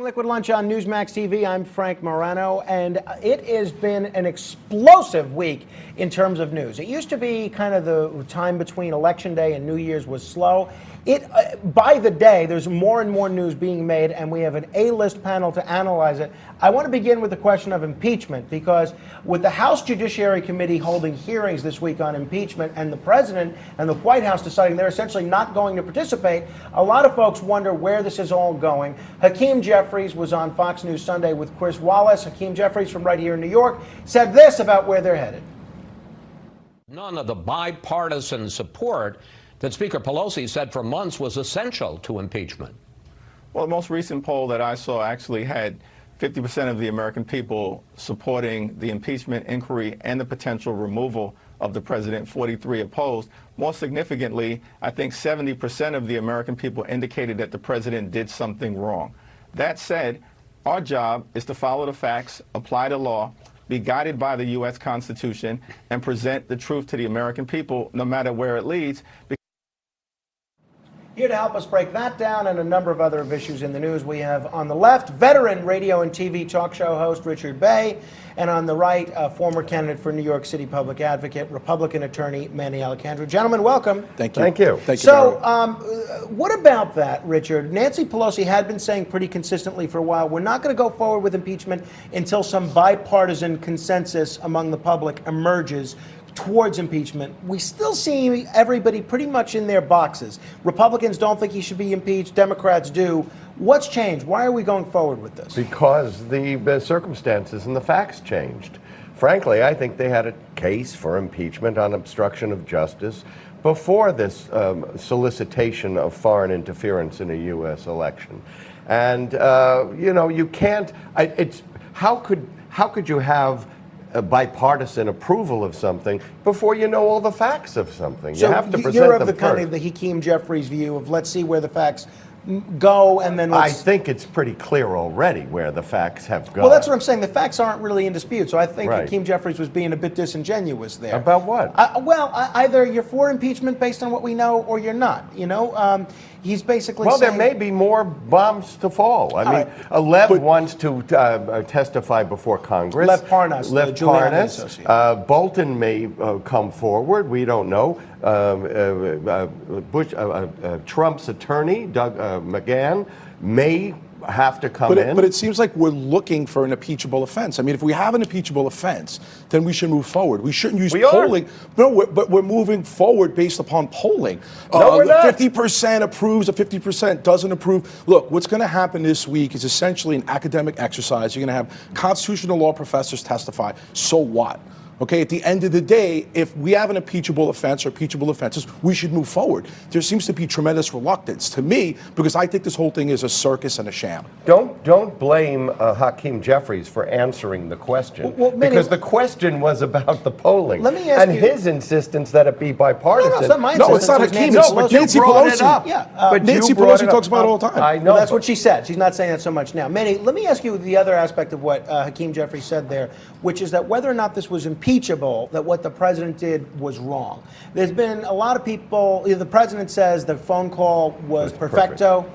Liquid Lunch on Newsmax TV. I'm Frank Morano, and it has been an explosive week in terms of news. It used to be kind of the time between Election Day and New Year's was slow. By the day, there's more and more news being made, and we have an A-list panel to analyze it. I want to begin with the question of impeachment, because with the House Judiciary Committee holding hearings this week on impeachment and the president and the White House deciding they're essentially not going to participate, a lot of folks wonder where this is all going. Hakeem Jeffries was on Fox News Sunday with Chris Wallace. Hakeem Jeffries from right here in New York said this about where they're headed. None of the bipartisan support that Speaker Pelosi said for months was essential to impeachment. Well, the most recent poll that I saw actually had 50% of the American people supporting the impeachment inquiry and the potential removal of the president, 43 opposed. More significantly, I think 70% of the American people indicated that the president did something wrong. That said, our job is to follow the facts, apply the law, be guided by the U.S. Constitution, and present the truth to the American people, no matter where it leads. Here to help us break that down and a number of other issues in the news, we have on the left, veteran radio and TV talk show host Richard Bay, and on the right, former candidate for New York City public advocate, Republican attorney Manny Alicandro. Gentlemen, welcome. Thank you. Thank you. Thank you. So, what about that, Richard? Nancy Pelosi had been saying pretty consistently for a while, we're not going to go forward with impeachment until some bipartisan consensus among the public emerges towards impeachment. We still see everybody pretty much in their boxes. Republicans don't think he should be impeached. Democrats do. What's changed? Why are we going forward with this? Because the circumstances and the facts changed. Frankly, I think they had a case for impeachment on obstruction of justice before this solicitation of foreign interference in a U.S. election. And, you can't, how could you have a bipartisan approval of something before you know all the facts of something? So you have to present you're of them the kind first. of the Hakeem Jeffries view of let's see where the facts go and then I let's... think it's pretty clear already where the facts have gone. Well, that's what I'm saying. The facts aren't really in dispute. So I think Right. Hakeem Jeffries was being a bit disingenuous there. About what? Either you're for impeachment based on what we know or you're not. He's basically Well, saying... there may be more bombs to fall. I mean, Lev wants to testify before Congress. Lev Parnas, the Giuliani associate. Bolton may come forward. We don't know. Trump's attorney, Doug McGahn, may have to come in. But it seems like we're looking for an impeachable offense. I mean, if we have an impeachable offense, then we should move forward. We shouldn't use polling. No, but we're moving forward based upon polling. No, we're not. 50% approves, or 50% doesn't approve. Look, what's going to happen this week is essentially an academic exercise. You're going to have constitutional law professors testify. So what? Okay, at the end of the day, if we have an impeachable offense or impeachable offenses, we should move forward. There seems to be tremendous reluctance to me because I think this whole thing is a circus and a sham. Don't blame Hakeem Jeffries for answering the question, because the question was about the polling. Let me ask and you, his insistence that it be bipartisan. No, it's not my No, it's not insistence. Hakeem. But Nancy you brought Pelosi. it up. Yeah, but Nancy Pelosi talks about it all the time. I know. Well, that's what she said. She's not saying that so much now. Manny, let me ask you the other aspect of what Hakeem Jeffries said there, which is that whether or not this was impeachable, that what the president did was wrong. There's been a lot of people, the president says the phone call was perfecto.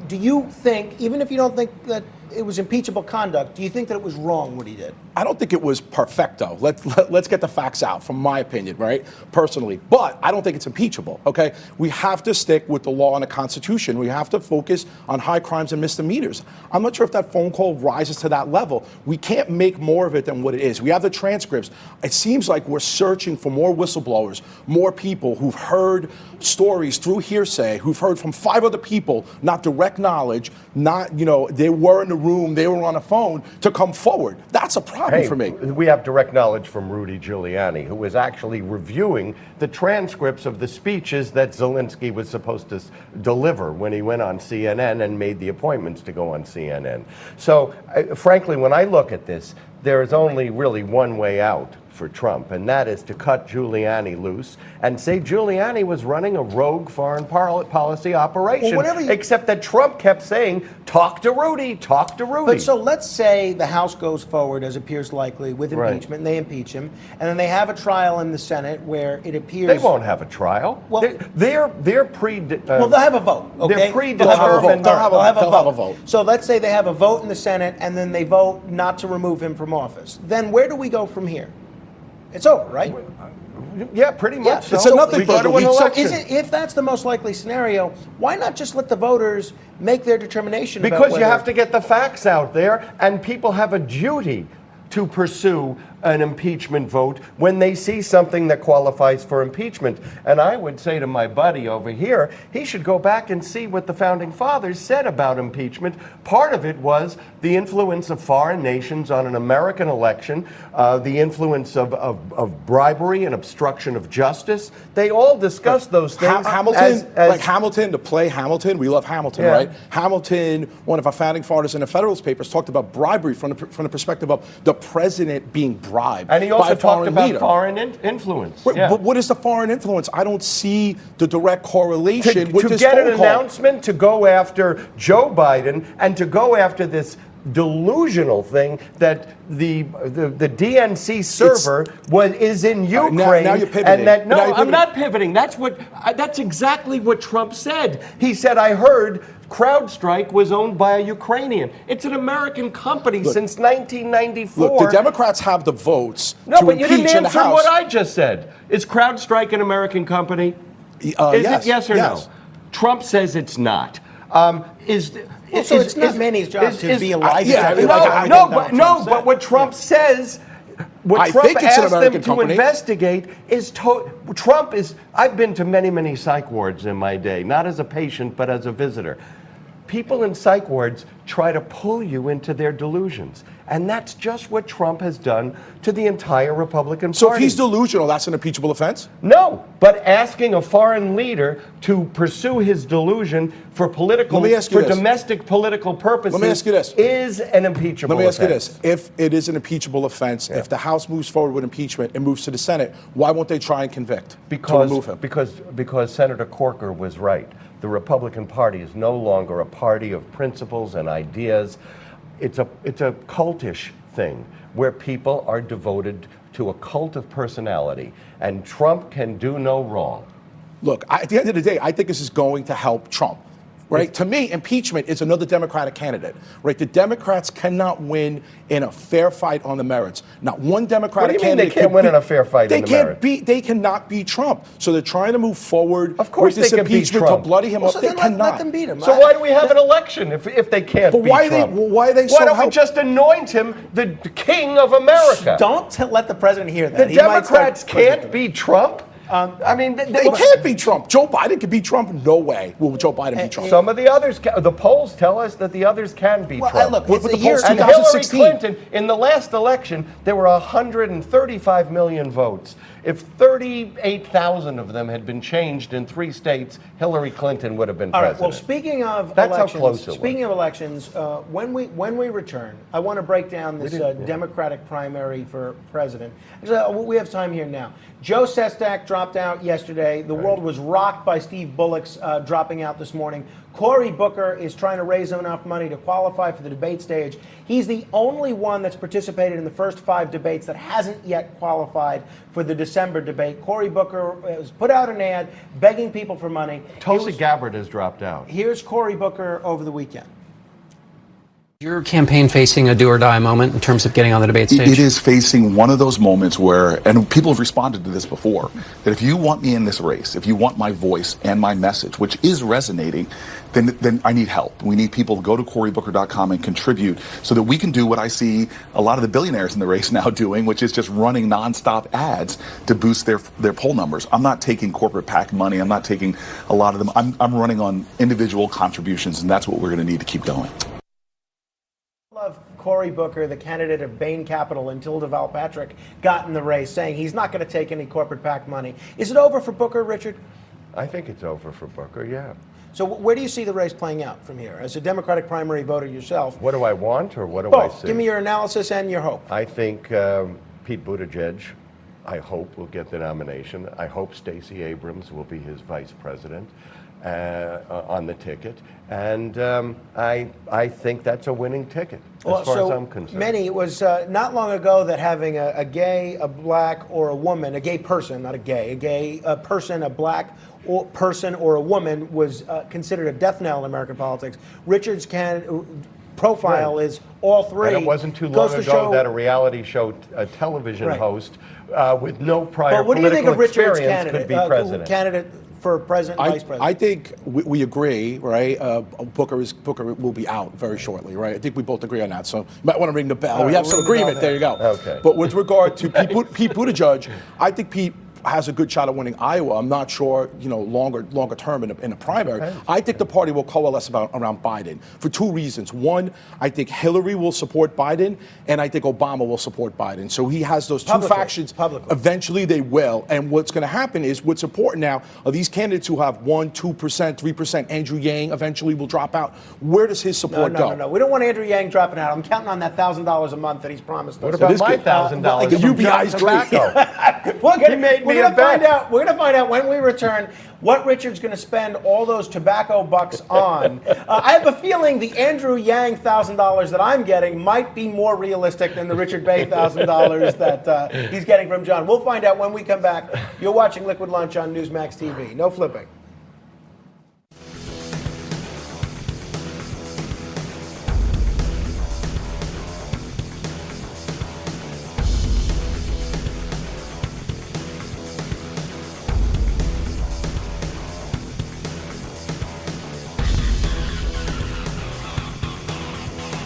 Do you think, even if you don't think that it was impeachable conduct, do you think that it was wrong what he did? I don't think it was perfecto. Let's get the facts out, from my opinion, right? Personally. But I don't think it's impeachable, okay? We have to stick with the law and the Constitution. We have to focus on high crimes and misdemeanors. I'm not sure if that phone call rises to that level. We can't make more of it than what it is. We have the transcripts. It seems like we're searching for more whistleblowers, more people who've heard stories through hearsay, who've heard from 5 other people, not direct knowledge, not, they were in the room, they were on a phone, to come forward. That's a problem for me. We have direct knowledge from Rudy Giuliani, who was actually reviewing the transcripts of the speeches that Zelensky was supposed to deliver when he went on CNN and made the appointments to go on CNN. So, frankly, when I look at this, there is only really one way out for Trump, and that is to cut Giuliani loose and say Giuliani was running a rogue foreign policy operation, except that Trump kept saying, talk to Rudy, talk to Rudy. But so let's say the House goes forward, as appears likely, with impeachment, and they impeach him, and then they have a trial in the Senate where it appears... They won't have a trial. Well, they'll have a vote, okay? They're predetermined. They'll have a vote. So let's say they have a vote in the Senate, and then they vote not to remove him from office. Then where do we go from here? It's over, right? Yeah, pretty much. It's a nothing burger. So if that's the most likely scenario, why not just let the voters make their determination? Because you have to get the facts out there, and people have a duty to pursue an impeachment vote when they see something that qualifies for impeachment. And I would say to my buddy over here, he should go back and see what the Founding Fathers said about impeachment. Part of it was the influence of foreign nations on an American election, the influence of bribery and obstruction of justice. They all discussed those things. Hamilton, to play Hamilton, we love Hamilton, right? Hamilton, one of our founding fathers in the Federalist Papers, talked about bribery from the perspective of the president being bribed. And he also talked about leader. foreign influence. But what is the foreign influence? I don't see the direct correlation with this to get phone an call. announcement to go after Joe Biden and to go after this delusional thing that the DNC server is in Ukraine. Now you're pivoting. And I'm not pivoting. That's exactly what Trump said. He said, I heard CrowdStrike was owned by a Ukrainian. It's an American company since 1994. Look, the Democrats have the votes to but you impeach didn't in the answer House. what I just said. Is CrowdStrike an American company? Is it yes or no? Trump says it's not. So it's not Manny's job to be a lie detector. But what Trump says, what Trump asked them to investigate is Trump is. I've been to many, many psych wards in my day, not as a patient, but as a visitor. People in psych wards try to pull you into their delusions. And that's just what Trump has done to the entire Republican Party. So if he's delusional, that's an impeachable offense? No, but asking a foreign leader to pursue his delusion for domestic political purposes is an impeachable offense. Let me ask you this. If it is an impeachable offense, if the House moves forward with impeachment and moves to the Senate, why won't they try and convict to remove him? Because Senator Corker was right. The Republican Party is no longer a party of principles and ideas. It's a cultish thing where people are devoted to a cult of personality, and Trump can do no wrong. Look, at the end of the day, I think this is going to help Trump. Right? To me, impeachment is another Democratic candidate. Right? The Democrats cannot win in a fair fight on the merits. Not one Democratic candidate. What do you mean they can't win in a fair fight on the merits? They cannot beat Trump. So they're trying to move forward with this impeachment to bloody him up. So they cannot. Let them beat him. So why do we have an election if they can't beat Trump? Why are they so Why don't we just anoint him the king of America? Don't let the president hear that. The Democrats can't beat Trump? I mean, they can't beat Trump. Joe Biden can beat Trump. No way will Joe Biden beat Trump. Some of the others, the polls tell us that the others can beat Trump. Look, it's the year and Hillary Clinton, in the last election, there were 135 million votes. If 38,000 of them had been changed in 3 states, Hillary Clinton would have been president. Well, speaking of elections, when we return, I want to break down this Democratic primary for president. Actually, we have time here now. Joe Sestak dropped out yesterday. The world was rocked by Steve Bullock's dropping out this morning. Cory Booker is trying to raise enough money to qualify for the debate stage. He's the only one that's participated in the first 5 debates that hasn't yet qualified for the December debate. Cory Booker has put out an ad begging people for money. Tulsi Gabbard has dropped out. Here's Cory Booker over the weekend. Your campaign facing a do-or-die moment in terms of getting on the debate stage? It is facing one of those moments where, and people have responded to this before, that if you want me in this race, if you want my voice and my message, which is resonating, then I need help. We need people to go to CoryBooker.com and contribute so that we can do what I see a lot of the billionaires in the race now doing, which is just running nonstop ads to boost their poll numbers. I'm not taking corporate PAC money. I'm not taking a lot of them. I'm running on individual contributions, and that's what we're going to need to keep going. Cory Booker, the candidate of Bain Capital, until Deval Patrick got in the race, saying he's not going to take any corporate PAC money. Is it over for Booker, Richard? I think it's over for Booker, yeah. So where do you see the race playing out from here? As a Democratic primary voter yourself. What do I want, or what do Both. I see? Give me your analysis and your hope. I think Pete Buttigieg, I hope, will get the nomination. I hope Stacey Abrams will be his vice president on the ticket. And I think that's a winning ticket, as far as I'm concerned. Manny, it was not long ago that having a gay, a black, or a woman, a gay person, not a gay person, a black person, or a woman was considered a death knell in American politics. Richard's profile is all three. And it wasn't too long ago that a reality show, a television host with no prior what do you think of political Richard's experience could be president. Candidate for president, vice president? I think we agree, right? Booker will be out very shortly, right? I think we both agree on that. So you might want to ring the bell. We have some agreement. There you go. Okay. But with regard to Pete Buttigieg, I think Pete has a good shot at winning Iowa. I'm not sure, longer term in a primary. Okay. I think the party will coalesce around Biden for two reasons. One, I think Hillary will support Biden, and I think Obama will support Biden. So he has those two factions. Publicly. Eventually they will. And what's going to happen is, what's important now are these candidates who have 1%, 2%, 3%. Andrew Yang eventually will drop out. Where does his support go? No. We don't want Andrew Yang dropping out. I'm counting on that $1,000 a month that he's promised us. What about my $1,000? the UBI's great. We're going to find out when we return what Richard's going to spend all those tobacco bucks on. I have a feeling the Andrew Yang $1,000 that I'm getting might be more realistic than the Richard Bay $1,000 that he's getting from John. We'll find out when we come back. You're watching Liquid Lunch on Newsmax TV. No flipping.